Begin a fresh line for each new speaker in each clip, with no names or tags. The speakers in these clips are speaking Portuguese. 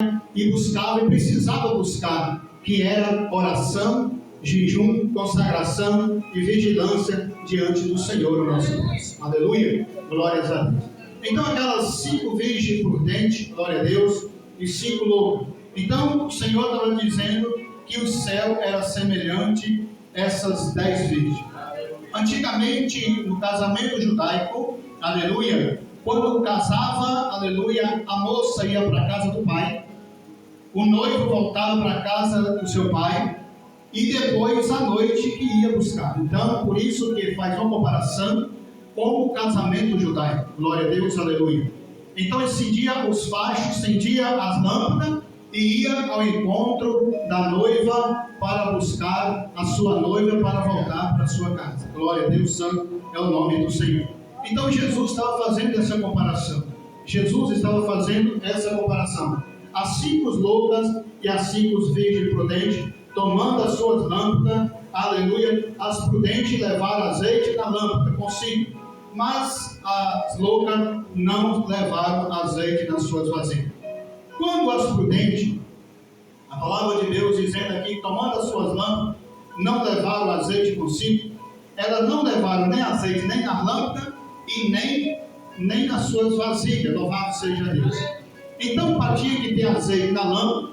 e buscava e precisava buscar, que era oração, jejum, consagração e vigilância diante do Senhor, o nosso Deus. Aleluia, glórias a Deus. Então aquelas 5 virgens prudentes, glória a Deus, e 5 loucas. Então o Senhor estava dizendo que o céu era semelhante a essas 10 virgens. Antigamente, no casamento judaico, aleluia, quando casava, aleluia, a moça ia para a casa do pai, o noivo voltava para a casa do seu pai, e depois à noite que ia buscar. Então, por isso que faz uma comparação com o casamento judaico. Glória a Deus, aleluia. Então, esse dia, os fachos acendiam as lâmpadas e ia ao encontro da noiva para buscar a sua noiva para voltar para a sua casa. Glória a Deus, santo é o nome do Senhor. Então, Jesus estava fazendo essa comparação. Jesus estava fazendo essa comparação. As 5 loucas e as 5 virgens prudentes, tomando as suas lâmpadas, aleluia, as prudentes levaram azeite na lâmpada consigo, mas as loucas não levaram azeite nas suas vasilhas. Quando as prudentes, a palavra de Deus dizendo aqui, tomando as suas lâmpadas, não levaram azeite consigo, elas não levaram nem azeite nem na lâmpada e nem nas suas vasilhas, louvado seja Deus. Então, tinha que ter azeite na lâmpada,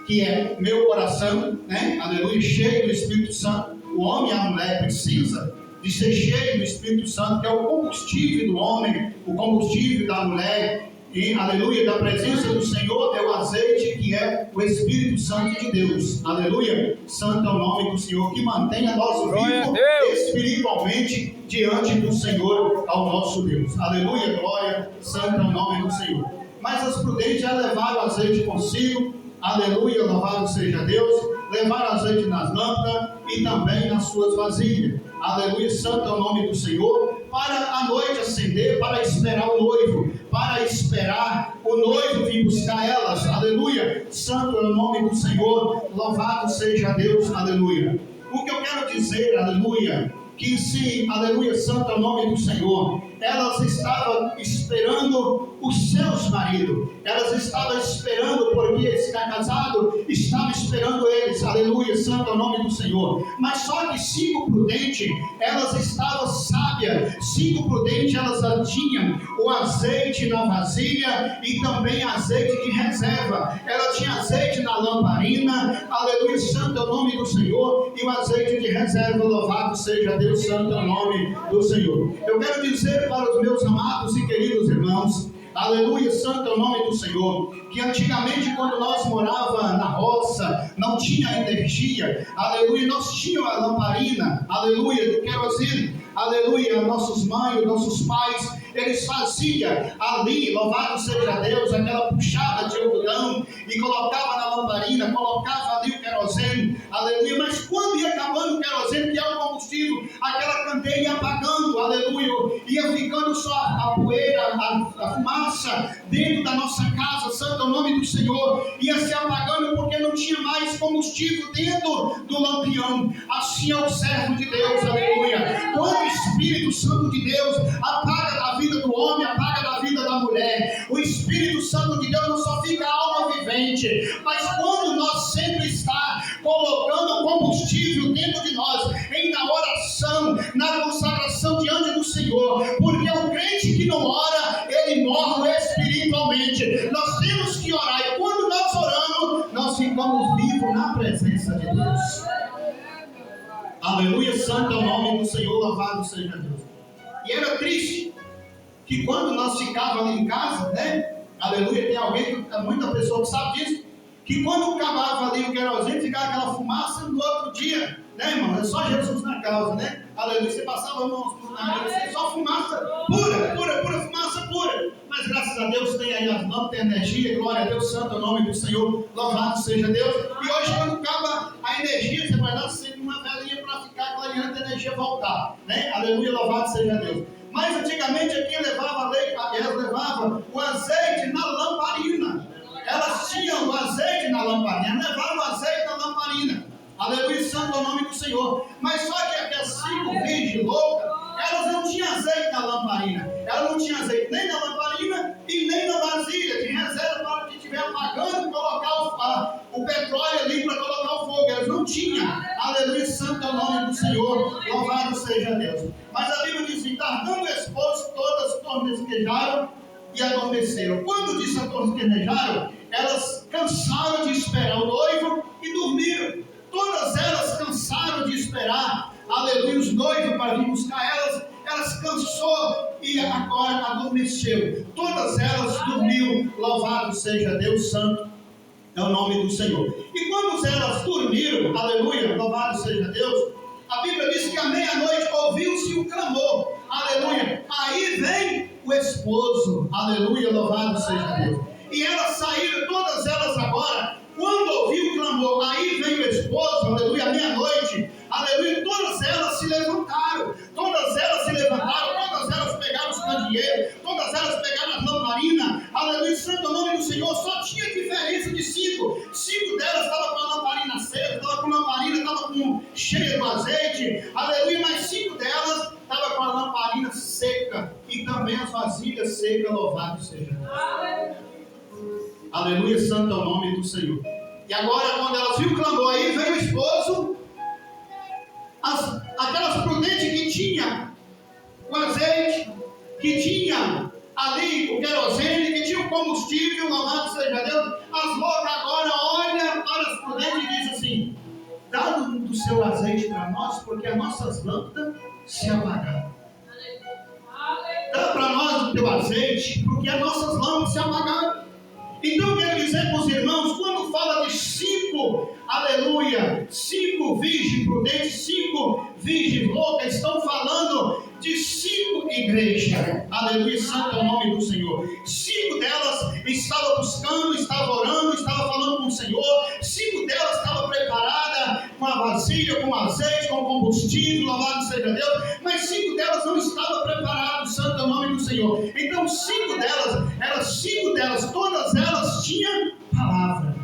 que é meu coração, né? Aleluia, cheio do Espírito Santo. O homem e a mulher precisa de ser cheio do Espírito Santo, que é o combustível do homem, o combustível da mulher, e aleluia, da presença do Senhor é o azeite, que é o Espírito Santo de Deus. Aleluia, santo é o nome do Senhor, que mantenha nós vivos espiritualmente diante do Senhor, ao nosso Deus. Aleluia, glória, santo é o nome do Senhor. Mas as prudentes já levaram azeite consigo, aleluia, louvado seja Deus, levaram azeite nas lâmpadas e também nas suas vasilhas, aleluia, santo é o nome do Senhor, para a noite acender, para esperar o noivo, para esperar o noivo vir buscar elas, aleluia, santo é o nome do Senhor, louvado seja Deus, aleluia. O que eu quero dizer, aleluia, que se, aleluia, santo é o nome do Senhor, elas estavam esperando os seus maridos, elas estavam esperando, porque esse casado estava esperando eles, aleluia, santo é o nome do Senhor. Mas só que 5 prudentes, elas estavam sábias, 5 prudentes, elas tinham o azeite na vasilha e também azeite de reserva. Ela tinha azeite na lamparina, aleluia, santo é o nome do Senhor, e o azeite de reserva, louvado seja Deus, santo é o nome do Senhor. Eu quero dizer para os meus amados e queridos irmãos, aleluia, santo é o nome do Senhor, que antigamente quando nós morávamos na roça, não tinha energia, aleluia, nós tínhamos a lamparina, aleluia, do querosene, aleluia, nossos mães, nossos pais, eles faziam ali, louvado seja Deus, aquela puxada de algodão e colocava na lamparina, colocava ali o querosene, aleluia, mas quando ia acabando o querosene, que é o combustível, aquela candeia ia apagando, aleluia, ia ficando só a poeira, a fumaça dentro da nossa casa, santo é o nome do Senhor, ia se apagando porque não tinha mais combustível dentro do lampião. Assim é o servo de Deus, aleluia. Quando o Espírito Santo de Deus apaga da vida do homem, apaga da vida da mulher, o Espírito Santo de Deus não só fica alma vivente, mas quando nós sempre está colocando combustível dentro de nós, na oração, na consagração diante do Senhor, porque o crente que não ora, ele morre espiritualmente. Nós temos que orar, e quando nós oramos, nós ficamos vivos na presença de Deus. Aleluia, santo é o nome do Senhor, louvado seja Deus. E era triste que quando nós ficávamos ali em casa, né? Aleluia, tem alguém, muita pessoa que sabe disso, que quando acabava ali o querosene, ficava aquela fumaça no outro dia, né, irmão? É só Jesus na causa, né? Aleluia, você passava a mão na só fumaça pura, fumaça pura. Mas graças a Deus tem aí as lâmpadas, tem energia, glória a Deus, santo é o nome do Senhor, louvado seja Deus. E hoje, quando acaba a energia, você vai dar sempre uma velinha para ficar clareando a energia voltar, né? Aleluia, louvado seja Deus. Mas antigamente aqui elas levavam o azeite na lamparina. Elas tinham o azeite na lamparina, levavam o azeite na lamparina. Aleluia, santo é o nome do Senhor. Mas só que aquelas 5 virgens loucas, elas não tinham azeite na lamparina. Elas não tinham azeite nem na lamparina e nem na vasilha de reserva para que estiver apagando, colocar o petróleo ali para colocar o fogo. Elas não tinham. Aleluia, santo é o nome do Senhor, louvado seja Deus. Mas a Bíblia diz assim: tardando o esposo, todas tornequejaram e adormeceram. Quando disse adormeceram, elas cansaram de esperar o noivo e dormiram. Todas elas cansaram de esperar, aleluia, os noivos para vir buscar elas cansou e agora adormeceu. Todas elas dormiram, louvado seja Deus, santo é o nome do Senhor. E quando elas dormiram, aleluia, louvado seja Deus, a Bíblia diz que à meia-noite ouviu-se um clamor, aleluia, aí vem o esposo, aleluia, louvado seja Deus. E elas saíram, todas elas agora, quando ouviu o clamor, aí vem o esposo, aleluia, à meia-noite, aleluia, todas elas se levantaram, todas elas pegaram os candeeiros, todas elas pegaram as lamparinas, aleluia, santo é o nome do Senhor. Só tinha diferença de 5 delas estavam com a lamparina acesa, estavam cheia do azeite, aleluia, mas 5 delas estavam com a lamparina seca, e também as vasilhas secas, louvado seja Deus. Aleluia, santo é o nome do Senhor. E agora, quando elas viram o clamor, aí veio o esposo, aquelas prudentes que tinha o azeite, que tinha ali o querosene, que tinha o combustível, louvado seja Deus. As loucas agora olham para as prudentes e dizem assim: dá do seu azeite para nós, porque as nossas lâmpadas se apagaram. Dá para nós do teu azeite, porque as nossas lâmpadas se apagaram. Então eu quero dizer para os irmãos, quando fala de 5, aleluia, 5 virgens prudentes, 5 virgens loucas, estão falando de 5 igrejas, aleluia, santo é o nome do Senhor. 5 delas estavam buscando, estavam orando, estavam falando com o Senhor. 5 delas estavam preparadas com a vasilha, com azeite, com combustível, louvado seja Deus. Mas 5 delas não estavam preparadas, santo é o nome do Senhor. Então 5 delas, todas elas tinham palavra.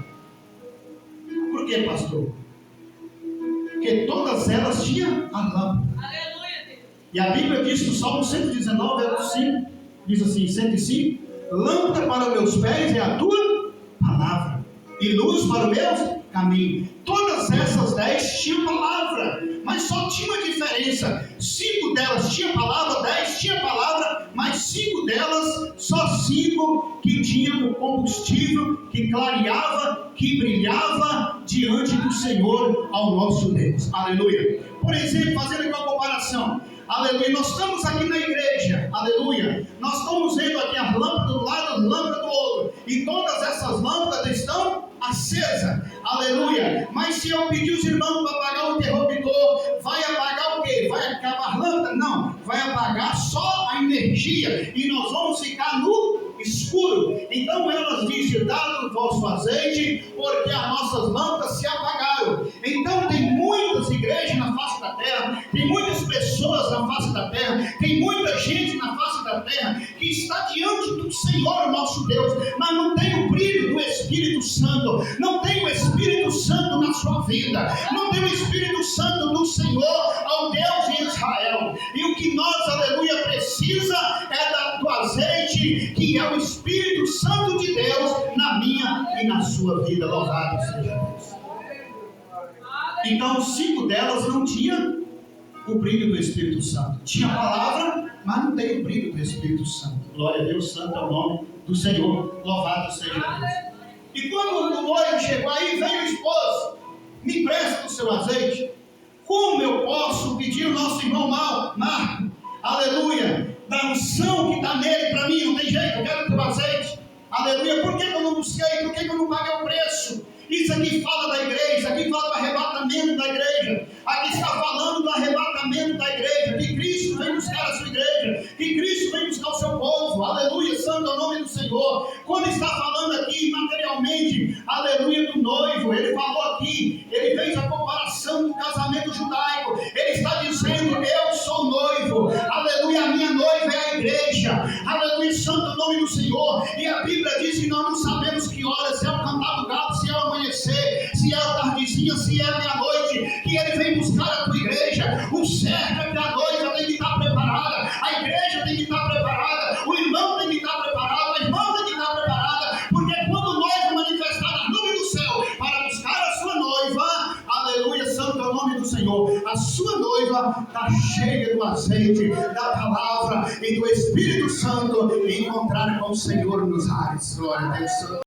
Por que, pastor? Porque todas elas tinham a lâmpada. E a Bíblia diz no Salmo 119, verso 5, diz assim, 105: lâmpada para meus pés é a tua palavra, e luz para os meus caminhos. Todas essas 10 tinham palavra, mas só tinha uma diferença: 5 delas tinham palavra, 10 tinham palavra, mas 5 delas, só 5 que tinham o combustível, que clareava, que brilhava diante do Senhor, ao nosso Deus. Aleluia. Por exemplo, fazendo aqui uma comparação, aleluia, nós estamos aqui na igreja, aleluia, nós estamos vendo aqui as lâmpadas do lado, as lâmpadas do outro, e todas essas lâmpadas estão acesas, aleluia. Mas se eu pedir os irmãos para apagar o interruptor, vai apagar o quê? Vai acabar a lâmpada? Não, vai apagar só a energia, e nós vamos ficar no escuro. Então elas dizem: dá o vosso azeite, porque as nossas lâmpadas se apagaram. Então tem muitas igrejas na face da terra, tem muitas pessoas na face da terra, tem muita gente na face da terra que está diante do Senhor nosso Deus, mas não tem o brilho do Espírito Santo, não tem o Espírito Santo na sua vida, não tem o Espírito Santo do Senhor, ao Deus de Israel. E o que nós, aleluia, precisa é do azeite, que é o Espírito Santo de Deus na minha e na sua vida. Louvado seja Deus. Então 5 delas não tinham o brilho do Espírito Santo. Tinha a palavra, mas não tem o brilho do Espírito Santo. Glória a Deus, santo é o nome do Senhor. Louvado seja Deus. E quando o noivo chegou, aí vem o esposo: me empresta o seu azeite. Como eu posso pedir o nosso irmão Marco, aleluia, da unção que está nele para mim? Não tem jeito, eu quero o teu azeite. Aleluia. Por que eu não busquei? Por que eu não paguei o preço? Isso aqui fala da igreja, aqui fala do arrebatamento da igreja, aqui está falando do arrebatamento da igreja, que Cristo vem buscar a sua igreja, que Cristo vem buscar o seu povo. Aleluia, santo é o nome do Senhor. Quando está falando aqui materialmente, aleluia, do noivo, ele falou aqui, ele fez a comparação do casamento judaico. Ele está dizendo: eu sou noivo, aleluia, a minha noiva é a igreja, aleluia, santo é o nome do Senhor. E a Bíblia diz que nós não sabemos que hora, se é o cantar do galo, se é o amanhecer, se é a tardezinha, se é a meia-noite, que ele vem buscar a tua igreja. O certo é que a noiva tem que estar preparada, a igreja tem que estar preparada, o irmão tem que estar preparado, a irmã tem que estar preparada, porque quando o noivo Senhor. A sua noiva está cheia do azeite, da palavra e do Espírito Santo, e encontrar com o Senhor nos ares. Glória a Deus.